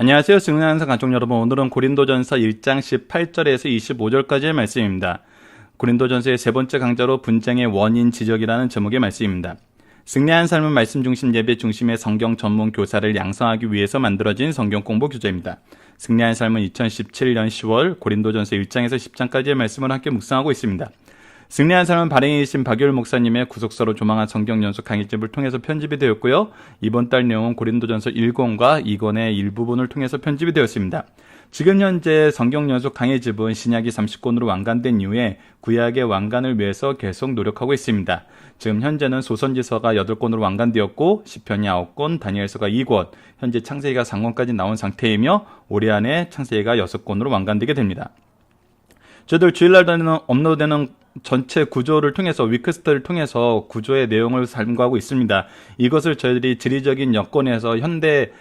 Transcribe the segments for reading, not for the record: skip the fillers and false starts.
안녕하세요. 승리하는 가족 여러분. 오늘은 고린도전서 1장 18절에서 25절까지의 말씀입니다. 고린도전서의 세 번째 강좌로 분쟁의 원인 지적이라는 제목의 말씀입니다. 승리한 삶은 말씀 중심 예배 중심의 성경 전문 교사를 양성하기 위해서 만들어진 성경 공부 교재입니다. 승리한 삶은 2017년 10월 고린도전서 1장에서 10장까지의 말씀을 함께 묵상하고 있습니다. 승리한 삶은 발행이신 박유일 목사님의 구속서로 조망한 성경 연속 강의집을 통해서 편집이 되었고요. 이번 달 내용은 고린도전서 1권과 2권의 일부분을 통해서 편집이 되었습니다. 지금 현재 성경 연속 강의집은 신약이 30권으로 완간된 이후에 구약의 완간을 위해서 계속 노력하고 있습니다. 지금 현재는 소선지서가 8권으로 완간되었고 시편이 9권, 다니엘서가 2권, 현재 창세기가 3권까지 나온 상태이며 올해 안에 창세기가 6권으로 완간되게 됩니다. 저희들 주일날 업로드되는 전체 구조를 통해서 위크스트를 통해서 구조의 내용을 살펴가고 있습니다. 이것을 저희들이 지리적인 여건에서 현대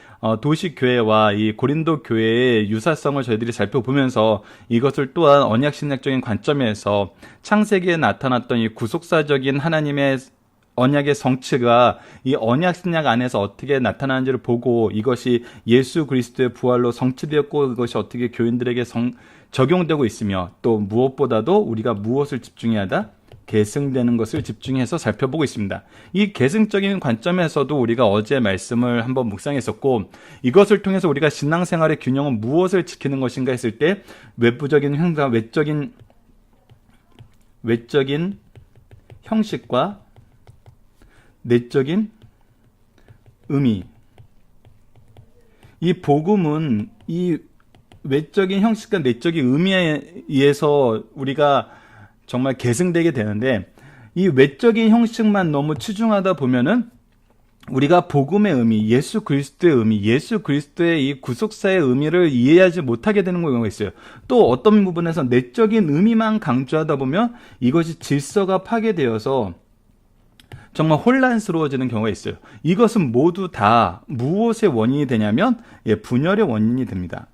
도시교회와 이 고린도 교회의 유사성을 저희들이 살펴보면서 이것을 또한 언약신약적인 관점에서 창세기에 나타났던 이 구속사적인 하나님의 언약의 성취가 이 언약신약 안에서 어떻게 나타나는지를 보고 이것이 예수 그리스도의 부활로 성취되었고 이것이 어떻게 교인들에게 적용되고 있으며 또 무엇보다도 우리가 무엇을 집중해야 하다? 계승되는 것을 집중해서 살펴보고 있습니다. 이 계승적인 관점에서도 우리가 어제 말씀을 한번 묵상했었고 이것을 통해서 우리가 신앙생활의 균형은 무엇을 지키는 것인가 했을 때 외부적인 형상, 외적인 형식과 내적인 의미. 이 복음은 이 외적인 형식과 내적인 의미에 의해서 우리가 정말 계승되게 되는데 이 외적인 형식만 너무 치중하다 보면은 우리가 복음의 의미, 예수 그리스도의 의미, 예수 그리스도의 이 구속사의 의미를 이해하지 못하게 되는 경우가 있어요. 또 어떤 부분에서 내적인 의미만 강조하다 보면 이것이 질서가 파괴되어서 정말 혼란스러워지는 경우가 있어요. 이것은 모두 다 무엇의 원인이 되냐면 분열의 원인이 됩니다.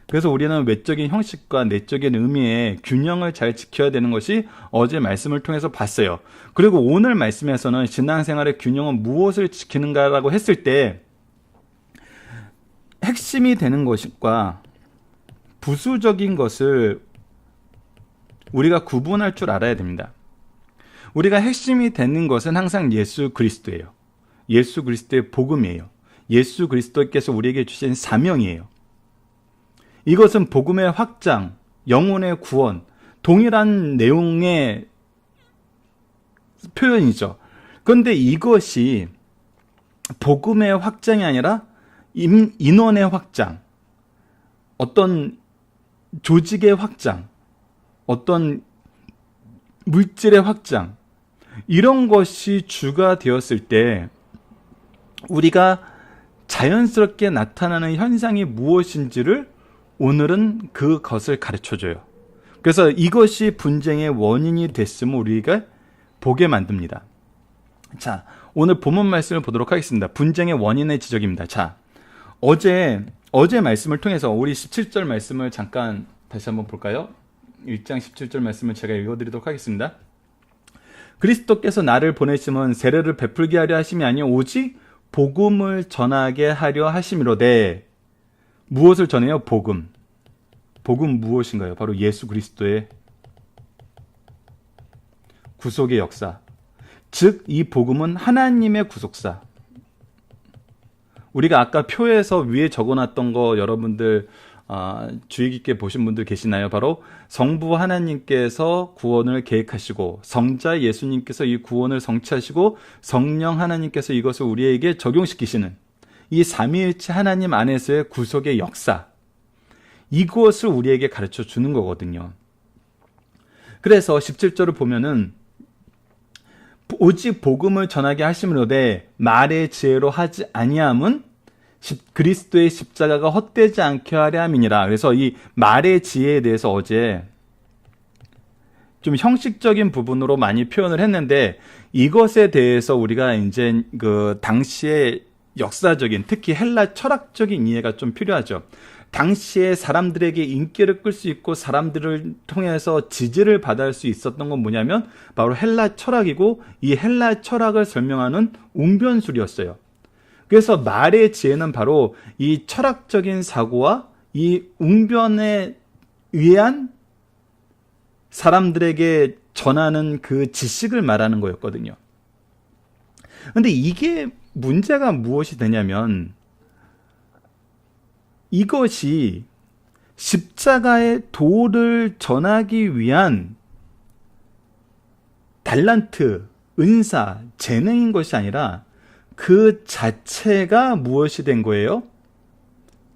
그래서 우리는 외적인 형식과 내적인 의미의 균형을 잘 지켜야 되는 것이 어제 말씀을 통해서 봤어요. 그리고 오늘 말씀에서는 신앙생활의 균형은 무엇을 지키는가라고 했을 때 핵심이 되는 것과 부수적인 것을 우리가 구분할 줄 알아야 됩니다. 우리가 핵심이 되는 것은 항상 예수 그리스도예요. 예수 그리스도의 복음이에요. 예수 그리스도께서 우리에게 주신 사명이에요. 이것은 복음의 확장, 영혼의 구원, 동일한 내용의 표현이죠. 그런데 이것이 복음의 확장이 아니라 인원의 확장, 어떤 조직의 확장, 어떤 물질의 확장, 이런 것이 주가 되었을 때 우리가 자연스럽게 나타나는 현상이 무엇인지를 오늘은 그것을 가르쳐줘요. 그래서 이것이 분쟁의 원인이 됐음을 우리가 보게 만듭니다. 자, 오늘 본문 말씀을 보도록 하겠습니다. 분쟁의 원인의 지적입니다. 자, 어제 말씀을 통해서 우리 17절 말씀을 잠깐 다시 한번 볼까요? 1장 17절 말씀을 제가 읽어드리도록 하겠습니다. 그리스도께서 나를 보내심은 세례를 베풀게 하려 하심이 아니요 오직 복음을 전하게 하려 하심이로되. 무엇을 전해요? 복음. 복음 무엇인가요? 바로 예수 그리스도의 구속의 역사. 즉, 이 복음은 하나님의 구속사. 우리가 아까 표에서 위에 적어놨던 거 여러분들 주의 깊게 보신 분들 계시나요? 바로 성부 하나님께서 구원을 계획하시고 성자 예수님께서 이 구원을 성취하시고 성령 하나님께서 이것을 우리에게 적용시키시는 이 삼위일체 하나님 안에서의 구속의 역사, 이것을 우리에게 가르쳐 주는 거거든요. 그래서 17절을 보면은 오직 복음을 전하게 하심이로되 말의 지혜로 하지 아니함은 그리스도의 십자가가 헛되지 않게 하려 함이니라. 그래서 이 말의 지혜에 대해서 어제 좀 형식적인 부분으로 많이 표현을 했는데 이것에 대해서 우리가 이제 그 당시에 역사적인, 특히 헬라 철학적인 이해가 좀 필요하죠. 당시에 사람들에게 인기를 끌 수 있고 사람들을 통해서 지지를 받을 수 있었던 건 뭐냐면 바로 헬라 철학이고 이 헬라 철학을 설명하는 웅변술이었어요. 그래서 말의 지혜는 바로 이 철학적인 사고와 이 웅변에 의한 사람들에게 전하는 그 지식을 말하는 거였거든요. 근데 이게 문제가 무엇이 되냐면 이것이 십자가의 도를 전하기 위한 달란트, 은사, 재능인 것이 아니라 그 자체가 무엇이 된 거예요?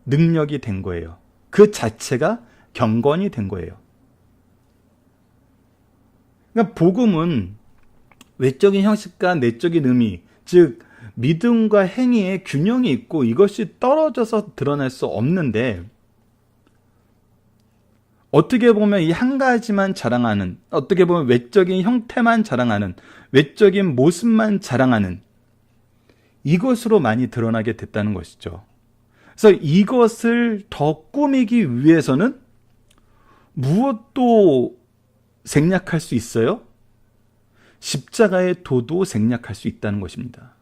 능력이 된 거예요. 그 자체가 경건이 된 거예요. 그러니까 복음은 외적인 형식과 내적인 의미, 즉 믿음과 행위의 균형이 있고 이것이 떨어져서 드러날 수 없는데 어떻게 보면 이 한 가지만 자랑하는, 어떻게 보면 외적인 형태만 자랑하는, 외적인 모습만 자랑하는 이것으로 많이 드러나게 됐다는 것이죠. 그래서 이것을 더 꾸미기 위해서는 무엇도 생략할 수 있어요? 십자가의 도도 생략할 수 있다는 것입니다.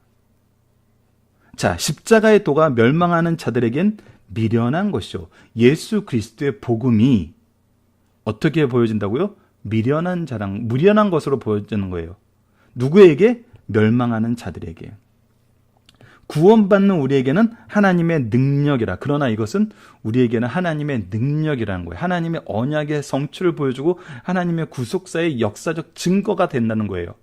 자, 십자가의 도가 멸망하는 자들에겐 미련한 것이죠. 예수 그리스도의 복음이 어떻게 보여진다고요? 미련한 자랑, 무련한 것으로 보여지는 거예요. 누구에게? 멸망하는 자들에게. 구원받는 우리에게는 하나님의 능력이라. 그러나 이것은 우리에게는 하나님의 능력이라는 거예요. 하나님의 언약의 성취를 보여주고 하나님의 구속사의 역사적 증거가 된다는 거예요.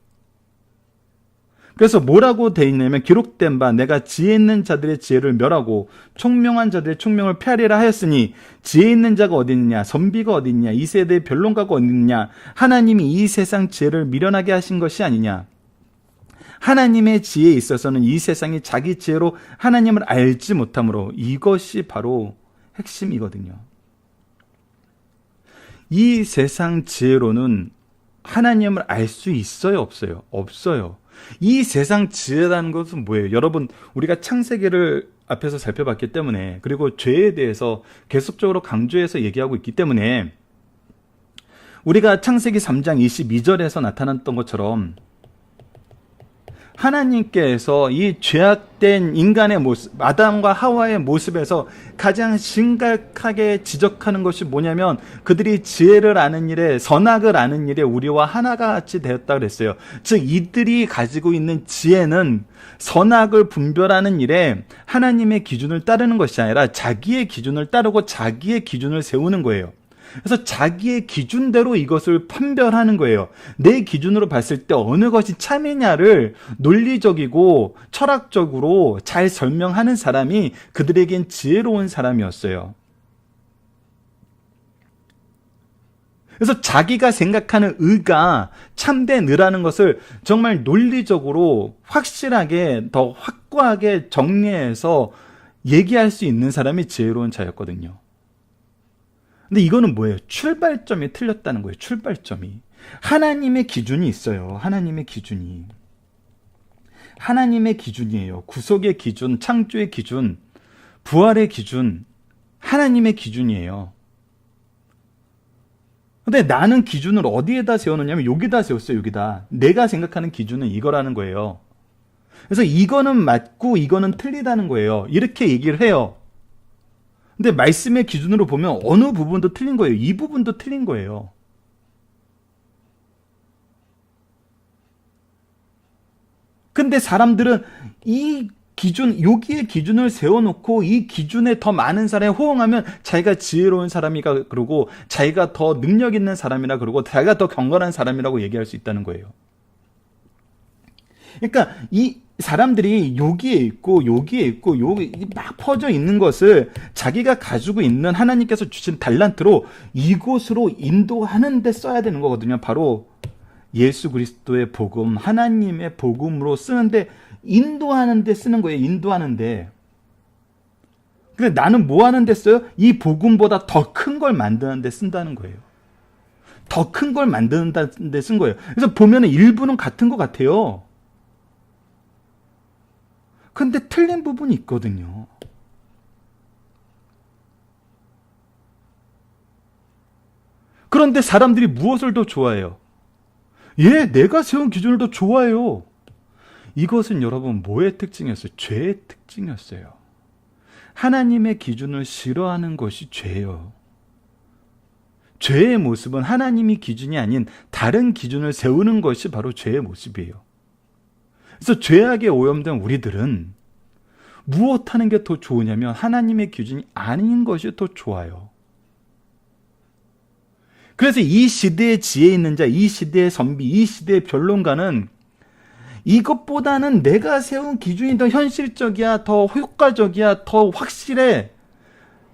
그래서 뭐라고 되어 있냐면 기록된 바 내가 지혜 있는 자들의 지혜를 멸하고 총명한 자들의 총명을 폐하리라 하였으니 지혜 있는 자가 어디 있느냐, 선비가 어디 있느냐, 이 세대의 변론가가 어디 있느냐, 하나님이 이 세상 지혜를 미련하게 하신 것이 아니냐. 하나님의 지혜에 있어서는 이 세상이 자기 지혜로 하나님을 알지 못하므로 이것이 바로 핵심이거든요. 이 세상 지혜로는 하나님을 알 수 있어요, 없어요? 없어요. 이 세상 지혜라는 것은 뭐예요? 여러분, 우리가 창세기를 앞에서 살펴봤기 때문에, 그리고 죄에 대해서 계속적으로 강조해서 얘기하고 있기 때문에 우리가 창세기 3장 22절에서 나타났던 것처럼 하나님께서 이 죄악된 인간의 모습, 아담과 하와의 모습에서 가장 심각하게 지적하는 것이 뭐냐면 그들이 지혜를 아는 일에, 선악을 아는 일에 우리와 하나가 같이 되었다 그랬어요. 즉 이들이 가지고 있는 지혜는 선악을 분별하는 일에 하나님의 기준을 따르는 것이 아니라 자기의 기준을 따르고 자기의 기준을 세우는 거예요. 그래서 자기의 기준대로 이것을 판별하는 거예요. 내 기준으로 봤을 때 어느 것이 참이냐를 논리적이고 철학적으로 잘 설명하는 사람이 그들에겐 지혜로운 사람이었어요. 그래서 자기가 생각하는 의가 참된 의라는 것을 정말 논리적으로 확실하게 더 확고하게 정리해서 얘기할 수 있는 사람이 지혜로운 자였거든요. 근데 이거는 뭐예요? 출발점이 틀렸다는 거예요. 출발점이. 하나님의 기준이 있어요. 하나님의 기준이. 하나님의 기준이에요. 구속의 기준, 창조의 기준, 부활의 기준, 하나님의 기준이에요. 근데 나는 기준을 어디에다 세워놓냐면 여기다 세웠어요. 여기다. 내가 생각하는 기준은 이거라는 거예요. 그래서 이거는 맞고 이거는 틀리다는 거예요. 이렇게 얘기를 해요. 근데 말씀의 기준으로 보면 어느 부분도 틀린 거예요. 이 부분도 틀린 거예요. 근데 사람들은 이 기준, 여기에 기준을 세워놓고 이 기준에 더 많은 사람이 호응하면 자기가 지혜로운 사람이라 그러고 자기가 더 능력 있는 사람이라 그러고 자기가 더 경건한 사람이라고 얘기할 수 있다는 거예요. 그러니까 이 사람들이 여기에 있고 여기에 있고 여기 막 퍼져 있는 것을 자기가 가지고 있는 하나님께서 주신 달란트로 이곳으로 인도하는 데 써야 되는 거거든요. 바로 예수 그리스도의 복음, 하나님의 복음으로 쓰는데 인도하는 데 쓰는 거예요. 인도하는 데. 근데 나는 뭐 하는 데 써요? 이 복음보다 더 큰 걸 만드는 데 쓴다는 거예요. 더 큰 걸 만드는 데 쓴 거예요. 그래서 보면은 일부는 같은 것 같아요. 근데 틀린 부분이 있거든요. 그런데 사람들이 무엇을 더 좋아해요? 예, 내가 세운 기준을 더 좋아해요. 이것은 여러분 뭐의 특징이었어요? 죄의 특징이었어요. 하나님의 기준을 싫어하는 것이 죄예요. 죄의 모습은 하나님이 기준이 아닌 다른 기준을 세우는 것이 바로 죄의 모습이에요. 그래서 죄악에 오염된 우리들은 무엇 하는 게 더 좋으냐면 하나님의 기준이 아닌 것이 더 좋아요. 그래서 이 시대의 지혜 있는 자, 이 시대의 선비, 이 시대의 변론가는 이것보다는 내가 세운 기준이 더 현실적이야, 더 효과적이야, 더 확실해,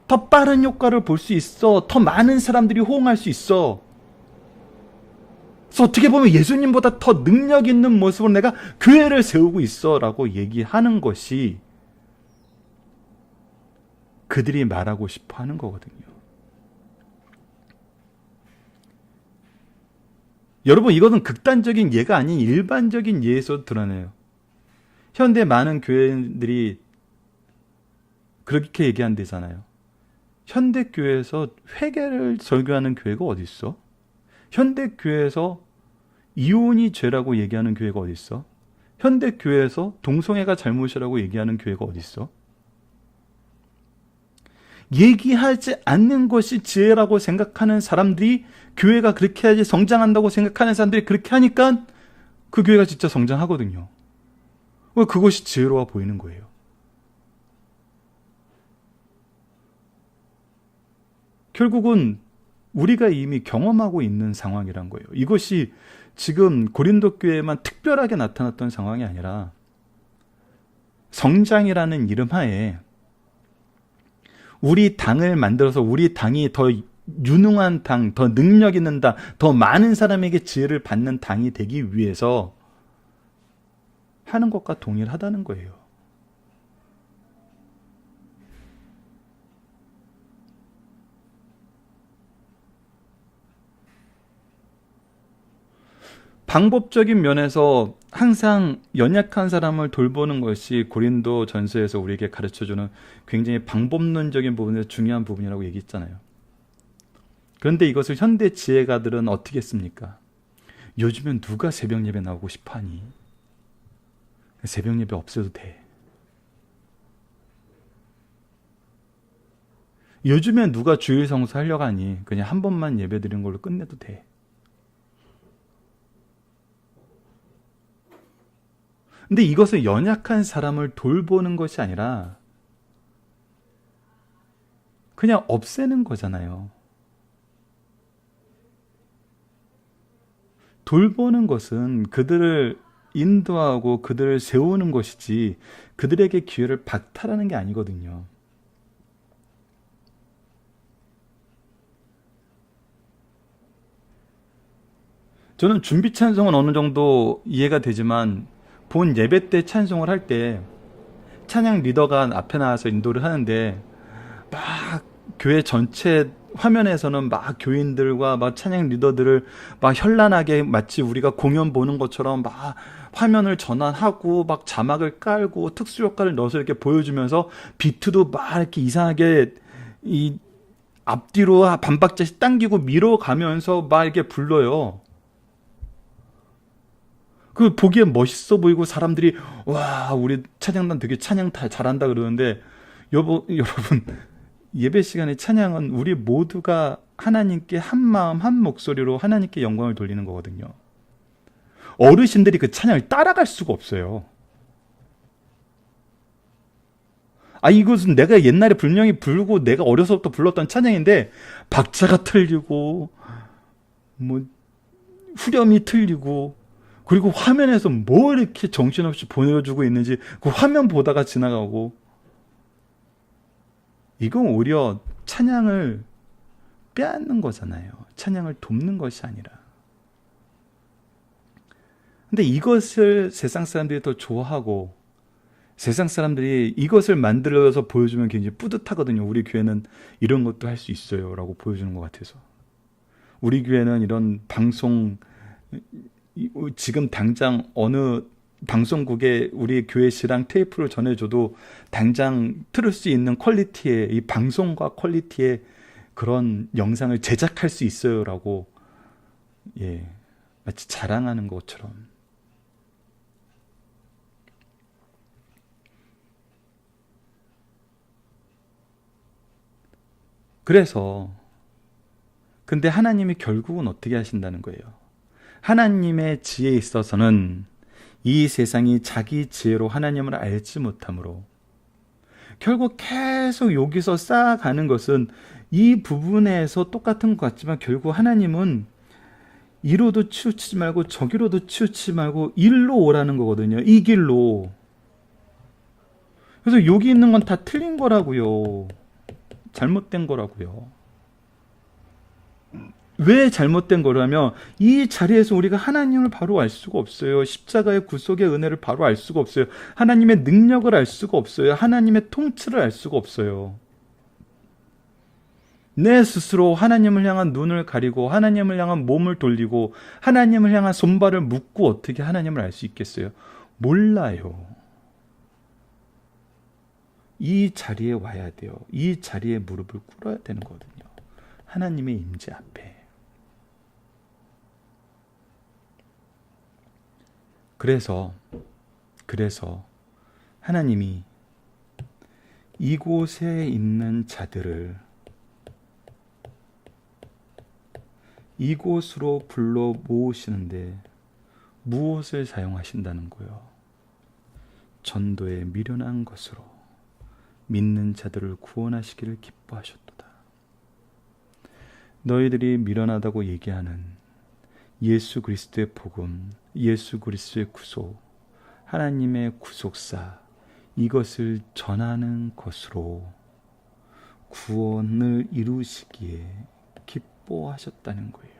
더 빠른 효과를 볼 수 있어, 더 많은 사람들이 호응할 수 있어. 그래서 어떻게 보면 예수님보다 더 능력 있는 모습으로 내가 교회를 세우고 있어 라고 얘기하는 것이 그들이 말하고 싶어 하는 거거든요. 여러분, 이것은 극단적인 예가 아닌 일반적인 예에서 드러내요. 현대 많은 교회들이 그렇게 얘기한대잖아요. 현대 교회에서 회개를 설교하는 교회가 어디 있어? 현대 교회에서 이혼이 죄라고 얘기하는 교회가 어디 있어? 현대 교회에서 동성애가 잘못이라고 얘기하는 교회가 어디 있어? 얘기하지 않는 것이 지혜라고 생각하는 사람들이, 교회가 그렇게 해야지 성장한다고 생각하는 사람들이 그렇게 하니까 그 교회가 진짜 성장하거든요. 그것이 지혜로워 보이는 거예요. 결국은 우리가 이미 경험하고 있는 상황이란 거예요. 이것이 지금 고린도 교회에만 특별하게 나타났던 상황이 아니라 성장이라는 이름 하에 우리 당을 만들어서 우리 당이 더 유능한 당, 더 능력 있는 당, 더 많은 사람에게 지혜를 받는 당이 되기 위해서 하는 것과 동일하다는 거예요. 방법적인 면에서 항상 연약한 사람을 돌보는 것이 고린도 전서에서 우리에게 가르쳐주는 굉장히 방법론적인 부분에서 중요한 부분이라고 얘기했잖아요. 그런데 이것을 현대 지혜가들은 어떻게 했습니까? 요즘엔 누가 새벽 예배 나오고 싶어 하니? 새벽 예배 없어도 돼. 요즘엔 누가 주일 성수 하려고 하니? 그냥 한 번만 예배 드리는 걸로 끝내도 돼. 근데 이것은 연약한 사람을 돌보는 것이 아니라 그냥 없애는 거잖아요. 돌보는 것은 그들을 인도하고 그들을 세우는 것이지 그들에게 기회를 박탈하는 게 아니거든요. 저는 준비 찬송은 어느 정도 이해가 되지만 본 예배 때 찬송을 할 때 찬양 리더가 앞에 나와서 인도를 하는데 막 교회 전체 화면에서는 막 교인들과 막 찬양 리더들을 막 현란하게 마치 우리가 공연 보는 것처럼 막 화면을 전환하고 막 자막을 깔고 특수 효과를 넣어서 이렇게 보여주면서 비트도 막 이렇게 이상하게 이 앞뒤로 반박자씩 당기고 밀어가면서 막 이렇게 불러요. 그 보기엔 멋있어 보이고 사람들이 와 우리 찬양단 되게 찬양 다 잘한다 그러는데 여러분 예배 시간에 찬양은 우리 모두가 하나님께 한 마음 한 목소리로 하나님께 영광을 돌리는 거거든요. 어르신들이 그 찬양을 따라갈 수가 없어요. 이것은 내가 옛날에 분명히 부르고 내가 어려서부터 불렀던 찬양인데 박자가 틀리고 뭐 후렴이 틀리고 그리고 화면에서 뭐 이렇게 정신없이 보내주고 있는지 그 화면 보다가 지나가고, 이건 오히려 찬양을 빼앗는 거잖아요. 찬양을 돕는 것이 아니라. 근데 이것을 세상 사람들이 더 좋아하고 세상 사람들이 이것을 만들어서 보여주면 굉장히 뿌듯하거든요. 우리 교회는 이런 것도 할 수 있어요 라고 보여주는 것 같아서. 우리 교회는 이런 방송, 지금 당장 어느 방송국에 우리 교회 시랑 테이프를 전해줘도 당장 틀을 수 있는 퀄리티의, 이 방송과 퀄리티의 그런 영상을 제작할 수 있어요 라고 마치 자랑하는 것처럼. 그래서 근데 하나님이 결국은 어떻게 하신다는 거예요? 하나님의 지혜에 있어서는 이 세상이 자기 지혜로 하나님을 알지 못하므로 결국 계속 여기서 쌓아가는 것은 이 부분에서 똑같은 것 같지만 결국 하나님은 이로도 치우치지 말고 저기로도 치우치지 말고 일로 오라는 거거든요. 이 길로. 그래서 여기 있는 건 다 틀린 거라고요. 잘못된 거라고요. 왜 잘못된 거라면 이 자리에서 우리가 하나님을 바로 알 수가 없어요. 십자가의 구속의 은혜를 바로 알 수가 없어요. 하나님의 능력을 알 수가 없어요. 하나님의 통치를 알 수가 없어요. 내 스스로 하나님을 향한 눈을 가리고 하나님을 향한 몸을 돌리고 하나님을 향한 손발을 묶고 어떻게 하나님을 알 수 있겠어요? 몰라요. 이 자리에 와야 돼요. 이 자리에 무릎을 꿇어야 되는 거거든요. 하나님의 임재 앞에. 그래서 하나님이 이곳에 있는 자들을 이곳으로 불러 모으시는데 무엇을 사용하신다는 거예요? 전도에 미련한 것으로 믿는 자들을 구원하시기를 기뻐하셨도다. 너희들이 미련하다고 얘기하는 예수 그리스도의 복음, 예수 그리스도의 구속, 하나님의 구속사, 이것을 전하는 것으로 구원을 이루시기에 기뻐하셨다는 거예요.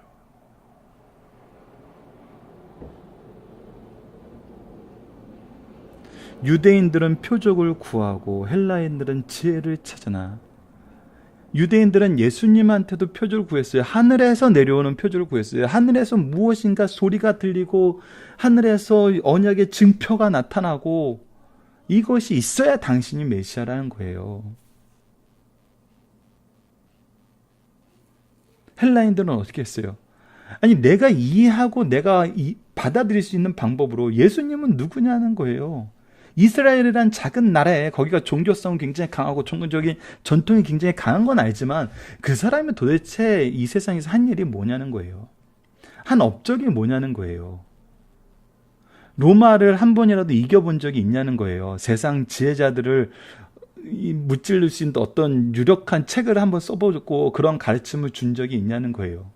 유대인들은 표적을 구하고 헬라인들은 지혜를 찾으나 유대인들은 예수님한테도 표적을 구했어요. 하늘에서 내려오는 표적을 구했어요. 하늘에서 무엇인가 소리가 들리고 하늘에서 언약의 증표가 나타나고 이것이 있어야 당신이 메시아라는 거예요. 헬라인들은 어떻게 했어요? 아니 내가 이해하고 내가 받아들일 수 있는 방법으로 예수님은 누구냐는 거예요. 이스라엘이란 작은 나라에 거기가 종교성은 굉장히 강하고 종교적인 전통이 굉장히 강한 건 알지만 그 사람이 도대체 이 세상에서 한 일이 뭐냐는 거예요. 한 업적이 뭐냐는 거예요. 로마를 한 번이라도 이겨본 적이 있냐는 거예요. 세상 지혜자들을 무찔릴 수 있는 어떤 유력한 책을 한번 써보고 그런 가르침을 준 적이 있냐는 거예요.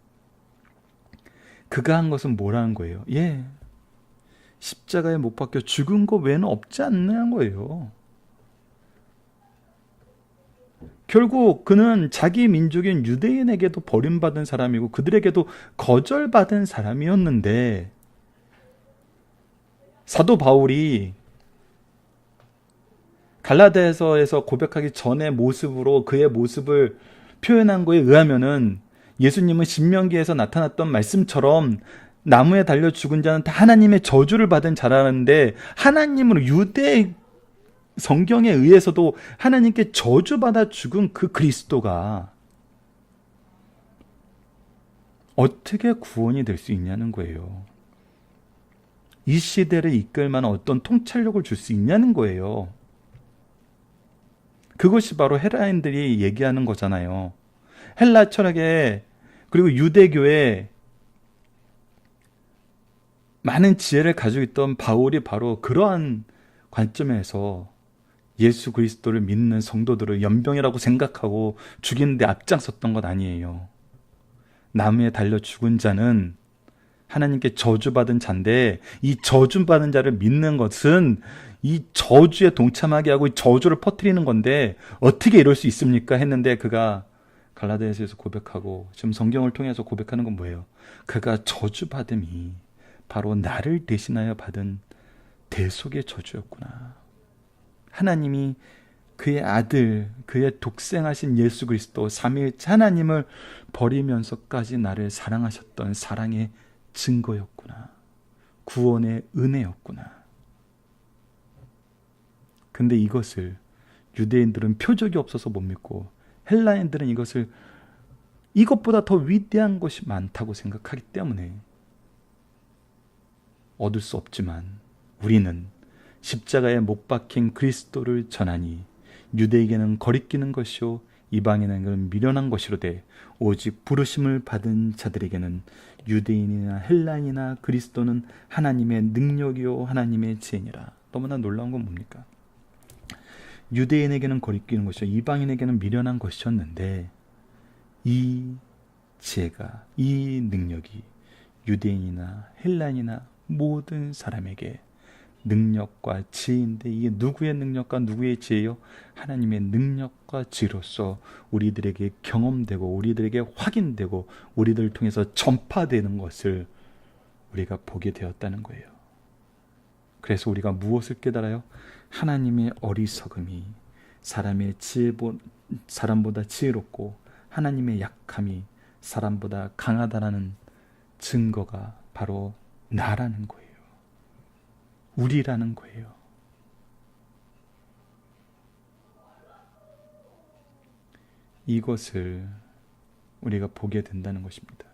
그가 한 것은 뭐라는 거예요? 십자가에 못 박혀 죽은 거 외에는 없지 않냐는 거예요. 결국 그는 자기 민족인 유대인에게도 버림받은 사람이고 그들에게도 거절받은 사람이었는데 사도 바울이 갈라디아서에서 고백하기 전의 모습으로 그의 모습을 표현한 거에 의하면은 예수님은 신명기에서 나타났던 말씀처럼 나무에 달려 죽은 자는 다 하나님의 저주를 받은 자라는데 하나님으로 유대 성경에 의해서도 하나님께 저주받아 죽은 그 그리스도가 어떻게 구원이 될 수 있냐는 거예요. 이 시대를 이끌 만한 어떤 통찰력을 줄 수 있냐는 거예요. 그것이 바로 헬라인들이 얘기하는 거잖아요. 헬라 철학에 그리고 유대교에 많은 지혜를 가지고 있던 바울이 바로 그러한 관점에서 예수 그리스도를 믿는 성도들을 연병이라고 생각하고 죽이는데 앞장섰던 것 아니에요. 나무에 달려 죽은 자는 하나님께 저주받은 자인데 이 저주받은 자를 믿는 것은 이 저주에 동참하게 하고 이 저주를 퍼뜨리는 건데 어떻게 이럴 수 있습니까? 했는데 그가 갈라디아서에서 고백하고 지금 성경을 통해서 고백하는 건 뭐예요? 그가 저주받음이 바로 나를 대신하여 받은 대속의 저주였구나. 하나님이 그의 아들, 그의 독생하신 예수 그리스도 삼위일체 하나님을 버리면서까지 나를 사랑하셨던 사랑의 증거였구나. 구원의 은혜였구나. 근데 이것을 유대인들은 표적이 없어서 못 믿고 헬라인들은 이것보다 더 위대한 것이 많다고 생각하기 때문에 얻을 수 없지만 우리는 십자가에 못 박힌 그리스도를 전하니 유대에게는 거리끼는 것이요 이방인에게는 미련한 것이로되 오직 부르심을 받은 자들에게는 유대인이나 헬라인이나 그리스도는 하나님의 능력이요 하나님의 지혜니라. 너무나 놀라운 건 뭡니까? 유대인에게는 거리끼는 것이요 이방인에게는 미련한 것이었는데 이 지혜가, 이 능력이 유대인이나 헬라인이나 모든 사람에게 능력과 지혜인데, 이게 누구의 능력과 누구의 지혜요? 하나님의 능력과 지혜로서 우리들에게 경험되고 우리들에게 확인되고 우리들을 통해서 전파되는 것을 우리가 보게 되었다는 거예요. 그래서 우리가 무엇을 깨달아요? 하나님의 어리석음이 사람보다 지혜롭고 하나님의 약함이 사람보다 강하다라는 증거가 바로 나라는 거예요. 우리라는 거예요. 이것을 우리가 보게 된다는 것입니다.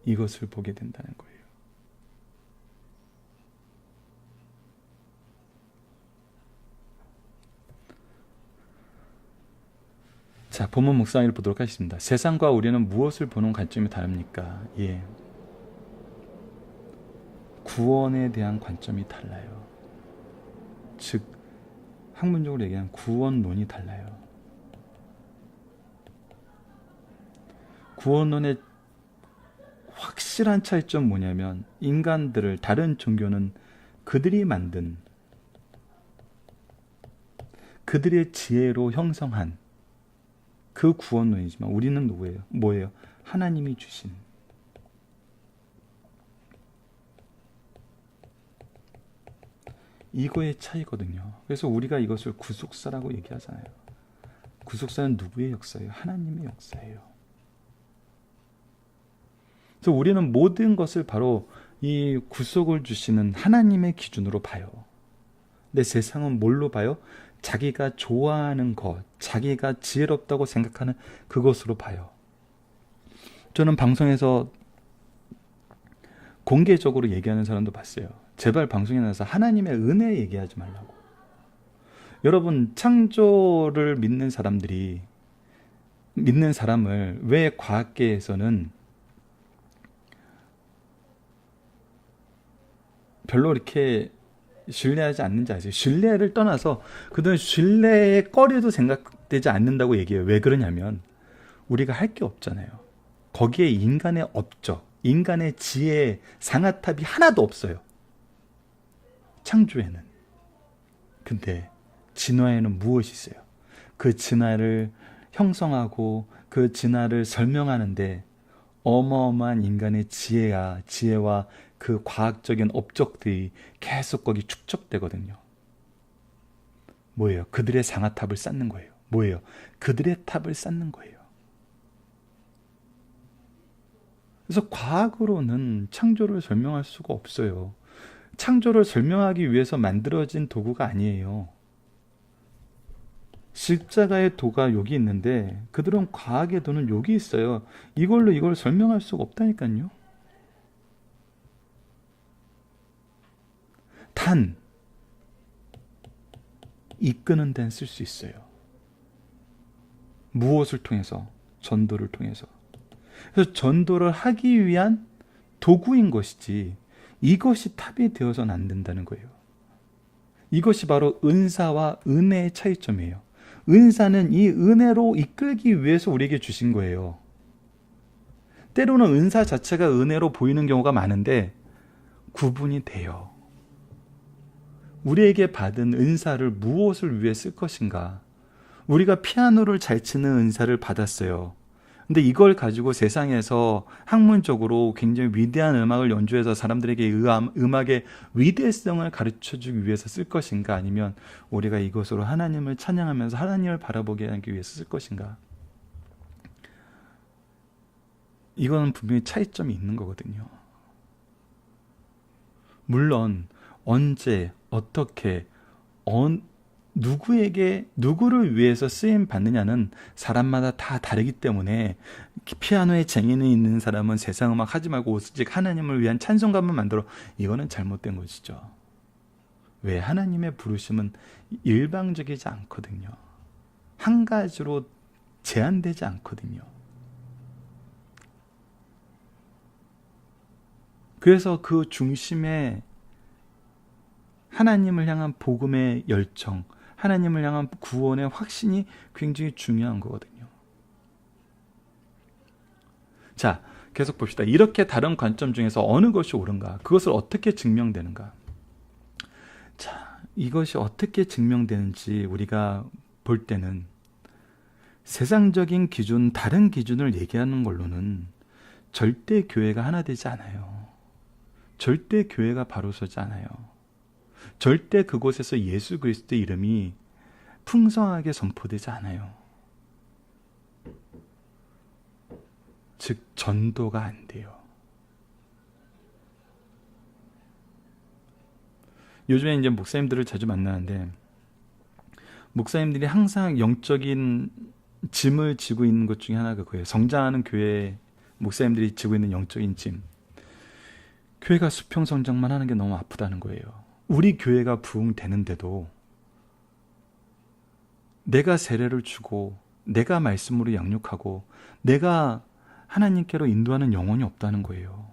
이것을 보게 된다는 거예요. 자, 본문 묵상을 보도록 하겠습니다. 세상과 우리는 무엇을 보는 관점이 다릅니까? 예. 구원에 대한 관점이 달라요. 즉, 학문적으로 얘기하면 구원론이 달라요. 구원론의 확실한 차이점 뭐냐면, 인간들을, 다른 종교는 그들이 만든, 그들의 지혜로 형성한 그 구원론이지만 우리는 누구예요? 뭐예요? 하나님이 주신. 이거의 차이거든요. 그래서 우리가 이것을 구속사라고 얘기하잖아요. 구속사는 누구의 역사예요? 하나님의 역사예요. 그래서 우리는 모든 것을 바로 이 구속을 주시는 하나님의 기준으로 봐요. 근데 세상은 뭘로 봐요? 자기가 좋아하는 것, 자기가 지혜롭다고 생각하는 그것으로 봐요. 저는 방송에서 공개적으로 얘기하는 사람도 봤어요. 제발 방송에 나와서 하나님의 은혜 얘기하지 말라고. 여러분, 창조를 믿는 사람을 왜 과학계에서는 별로 이렇게 신뢰하지 않는지 아세요? 신뢰를 떠나서 그들은 신뢰의 거리도 생각되지 않는다고 얘기해요. 왜 그러냐면 우리가 할 게 없잖아요. 거기에 인간의 업적, 인간의 지혜, 상아탑이 하나도 없어요. 창조에는. 근데 진화에는 무엇이 있어요? 그 진화를 형성하고 그 진화를 설명하는데 어마어마한 인간의 지혜와 그 과학적인 업적들이 계속 거기 축적되거든요. 뭐예요? 그들의 상아탑을 쌓는 거예요. 뭐예요? 그들의 탑을 쌓는 거예요. 그래서 과학으로는 창조를 설명할 수가 없어요. 창조를 설명하기 위해서 만들어진 도구가 아니에요. 십자가의 도가 여기 있는데 그들은 과학의 도는 여기 있어요. 이걸로 이걸 설명할 수가 없다니까요. 단 이끄는 데는 쓸 수 있어요. 무엇을 통해서? 전도를 통해서. 그래서 전도를 하기 위한 도구인 것이지 이것이 탑이 되어서는 안 된다는 거예요. 이것이 바로 은사와 은혜의 차이점이에요. 은사는 이 은혜로 이끌기 위해서 우리에게 주신 거예요. 때로는 은사 자체가 은혜로 보이는 경우가 많은데 구분이 돼요. 우리에게 받은 은사를 무엇을 위해 쓸 것인가? 우리가 피아노를 잘 치는 은사를 받았어요. 근데 이걸 가지고 세상에서 학문적으로 굉장히 위대한 음악을 연주해서 사람들에게 음악의 위대성을 가르쳐주기 위해서 쓸 것인가? 아니면 우리가 이것으로 하나님을 찬양하면서 하나님을 바라보게 하기 위해서 쓸 것인가? 이거는 분명히 차이점이 있는 거거든요. 물론 언제, 어떻게, 누구를 위해서 쓰임 받느냐는 사람마다 다 다르기 때문에 피아노에 재능이 있는 사람은 세상 음악 하지 말고 오직 하나님을 위한 찬송가만 만들어. 이거는 잘못된 것이죠. 왜? 하나님의 부르심은 일방적이지 않거든요. 한 가지로 제한되지 않거든요. 그래서 그 중심에 하나님을 향한 복음의 열정, 하나님을 향한 구원의 확신이 굉장히 중요한 거거든요. 자, 계속 봅시다. 이렇게 다른 관점 중에서 어느 것이 옳은가? 그것을 어떻게 증명되는가? 자, 이것이 어떻게 증명되는지 우리가 볼 때는 세상적인 기준, 다른 기준을 얘기하는 걸로는 절대 교회가 하나 되지 않아요. 절대 교회가 바로 서지 않아요. 절대 그곳에서 예수 그리스도의 이름이 풍성하게 선포되지 않아요. 즉 전도가 안 돼요. 요즘에 이제 목사님들을 자주 만나는데 목사님들이 항상 영적인 짐을 지고 있는 것 중에 하나가 그거예요. 성장하는 교회 목사님들이 지고 있는 영적인 짐. 교회가 수평 성장만 하는 게 너무 아프다는 거예요. 우리 교회가 부흥되는데도 내가 세례를 주고 내가 말씀으로 양육하고 내가 하나님께로 인도하는 영혼이 없다는 거예요.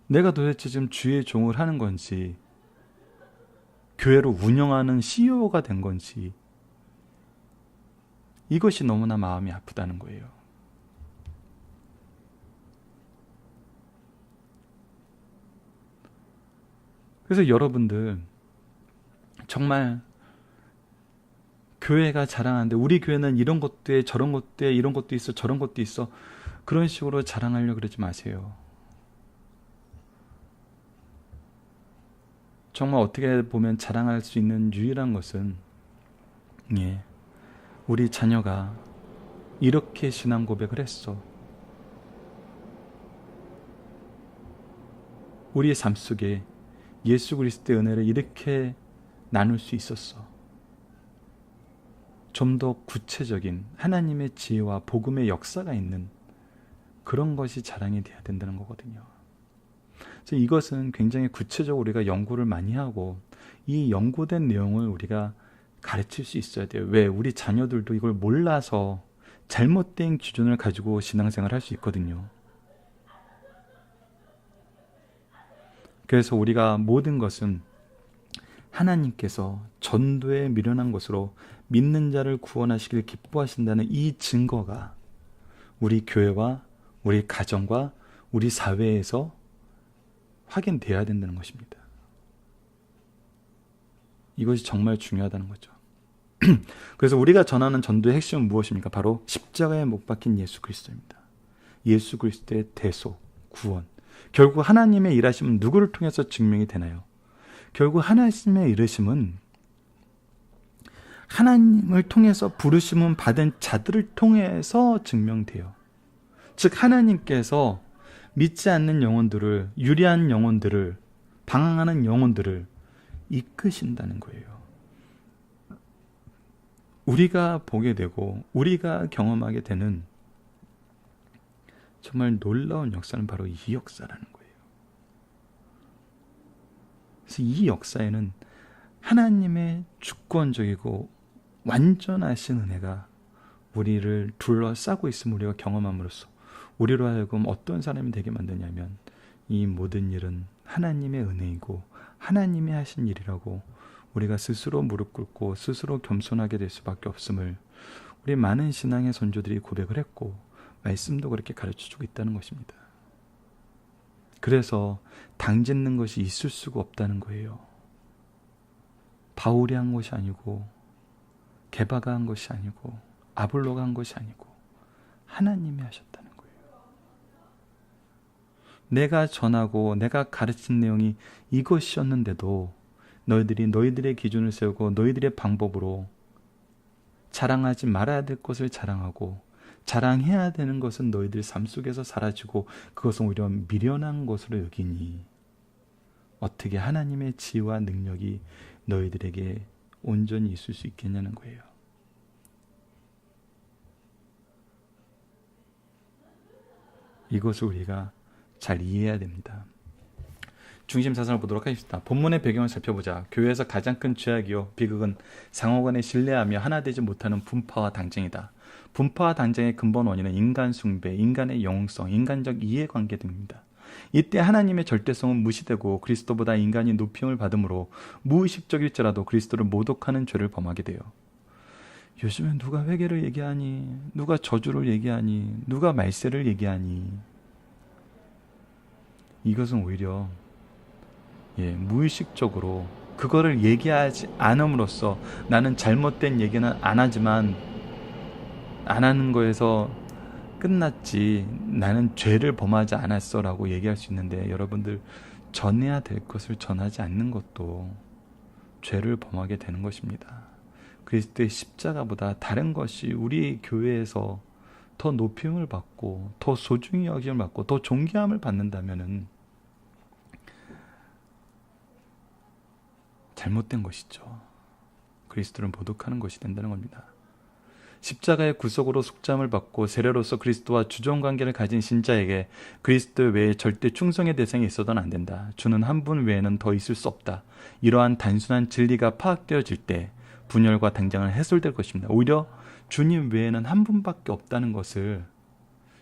내가 도대체 지금 주의 종을 하는 건지 교회를 운영하는 CEO가 된 건지 이것이 너무나 마음이 아프다는 거예요. 그래서 여러분들 정말 교회가 자랑하는데 우리 교회는 이런 것도 해, 저런 것도 해, 이런 것도 있어, 저런 것도 있어 그런 식으로 자랑하려고 그러지 마세요. 정말 어떻게 보면 자랑할 수 있는 유일한 것은 우리 자녀가 이렇게 신앙 고백을 했어. 우리의 삶 속에 예수 그리스도의 은혜를 이렇게 나눌 수 있었어. 좀 더 구체적인 하나님의 지혜와 복음의 역사가 있는 그런 것이 자랑이 돼야 된다는 거거든요. 그래서 이것은 굉장히 구체적으로 우리가 연구를 많이 하고 이 연구된 내용을 우리가 가르칠 수 있어야 돼요. 왜? 우리 자녀들도 이걸 몰라서 잘못된 기준을 가지고 신앙생활을 할 수 있거든요. 그래서 우리가 모든 것은 하나님께서 전도에 미련한 것으로 믿는 자를 구원하시길 기뻐하신다는 이 증거가 우리 교회와 우리 가정과 우리 사회에서 확인되어야 된다는 것입니다. 이것이 정말 중요하다는 거죠. 그래서 우리가 전하는 전도의 핵심은 무엇입니까? 바로 십자가에 못 박힌 예수 그리스도입니다. 예수 그리스도의 대속, 구원. 결국 하나님의 일하심은 누구를 통해서 증명이 되나요? 결국 하나님의 일하심은 하나님을 통해서 부르심은 받은 자들을 통해서 증명돼요. 즉 하나님께서 믿지 않는 영혼들을, 유리한 영혼들을, 방황하는 영혼들을 이끄신다는 거예요. 우리가 보게 되고 우리가 경험하게 되는 정말 놀라운 역사는 바로 이 역사라는 거예요. 그래서 이 역사에는 하나님의 주권적이고 완전하신 은혜가 우리를 둘러싸고 있음을 우리가 경험함으로써 우리로 하여금 어떤 사람이 되게 만드냐면 이 모든 일은 하나님의 은혜이고 하나님이 하신 일이라고 우리가 스스로 무릎 꿇고 스스로 겸손하게 될 수밖에 없음을 우리 많은 신앙의 선조들이 고백을 했고 말씀도 그렇게 가르쳐주고 있다는 것입니다. 그래서 당짓는 것이 있을 수가 없다는 거예요. 바울이 한 것이 아니고 게바가 한 것이 아니고 아볼로가 한 것이 아니고 하나님이 하셨다는 거예요. 내가 전하고 내가 가르친 내용이 이것이었는데도 너희들이 너희들의 기준을 세우고 너희들의 방법으로 자랑하지 말아야 될 것을 자랑하고 자랑해야 되는 것은 너희들 삶 속에서 사라지고 그것은 오히려 미련한 것으로 여기니 어떻게 하나님의 지혜와 능력이 너희들에게 온전히 있을 수 있겠냐는 거예요. 이것을 우리가 잘 이해해야 됩니다. 중심 사상을 보도록 하겠습니다. 본문의 배경을 살펴보자. 교회에서 가장 큰 죄악이요 비극은 상호간에 신뢰하며 하나 되지 못하는 분파와 당쟁이다. 분파와 당쟁의 근본 원인은 인간 숭배, 인간의 영웅성, 인간적 이해관계 등입니다. 이때 하나님의 절대성은 무시되고 그리스도보다 인간이 높임을 받음으로 무의식적일지라도 그리스도를 모독하는 죄를 범하게 돼요. 요즘에 누가 회개를 얘기하니, 누가 저주를 얘기하니, 누가 말세를 얘기하니, 이것은 오히려 무의식적으로 그거를 얘기하지 않음으로써 나는 잘못된 얘기는 안 하지만 안 하는 거에서 끝났지 나는 죄를 범하지 않았어 라고 얘기할 수 있는데, 여러분들 전해야 될 것을 전하지 않는 것도 죄를 범하게 되는 것입니다. 그리스도의 십자가보다 다른 것이 우리 교회에서 더 높임을 받고 더 소중히 여김을 받고 더 존귀함을 받는다면은 잘못된 것이죠. 그리스도를 모독하는 것이 된다는 겁니다. 십자가의 구속으로 속죄함을 받고 세례로서 그리스도와 주종관계를 가진 신자에게 그리스도 외에 절대 충성의 대상이 있어서는 안 된다. 주는 한 분 외에는 더 있을 수 없다. 이러한 단순한 진리가 파악되어질 때 분열과 당장은 해소될 것입니다. 오히려 주님 외에는 한 분밖에 없다는 것을,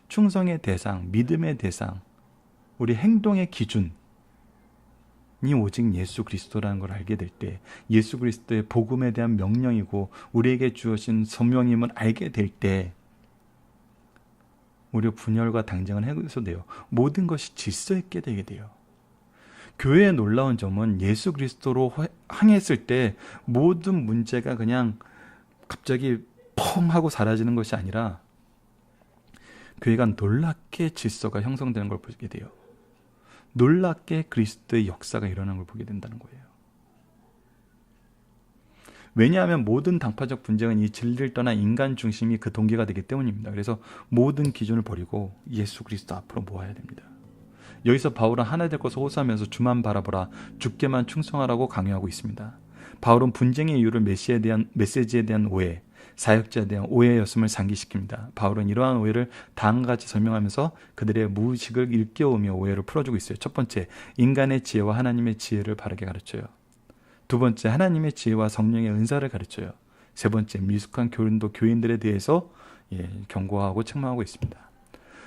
충성의 대상, 믿음의 대상, 우리 행동의 기준이 오직 예수 그리스도라는 걸 알게 될 때, 예수 그리스도의 복음에 대한 명령이고 우리에게 주어진 소명임을 알게 될 때 오히려 분열과 당쟁은 해소돼요. 모든 것이 질서 있게 되게 돼요. 교회의 놀라운 점은 예수 그리스도로 향했을 때 모든 문제가 그냥 갑자기 펑 하고 사라지는 것이 아니라 교회가 놀랍게 질서가 형성되는 걸 보게 돼요. 놀랍게 그리스도의 역사가 일어나는 걸 보게 된다는 거예요. 왜냐하면 모든 당파적 분쟁은 이 진리를 떠난 인간 중심이 그 동기가 되기 때문입니다. 그래서 모든 기준을 버리고 예수 그리스도 앞으로 모아야 됩니다. 여기서 바울은 하나 될 것을 호소하면서 주만 바라보라, 주께만 충성하라고 강요하고 있습니다. 바울은 분쟁의 이유를 메시지에 대한 오해, 사역자에 대한 오해였음을 상기시킵니다. 바울은 이러한 오해를 다음과 같이 설명하면서 그들의 무의식을 일깨우며 오해를 풀어주고 있어요. 첫 번째, 인간의 지혜와 하나님의 지혜를 바르게 가르쳐요. 두 번째, 하나님의 지혜와 성령의 은사를 가르쳐요. 세 번째, 미숙한 고린도 교인들에 대해서 경고하고 책망하고 있습니다.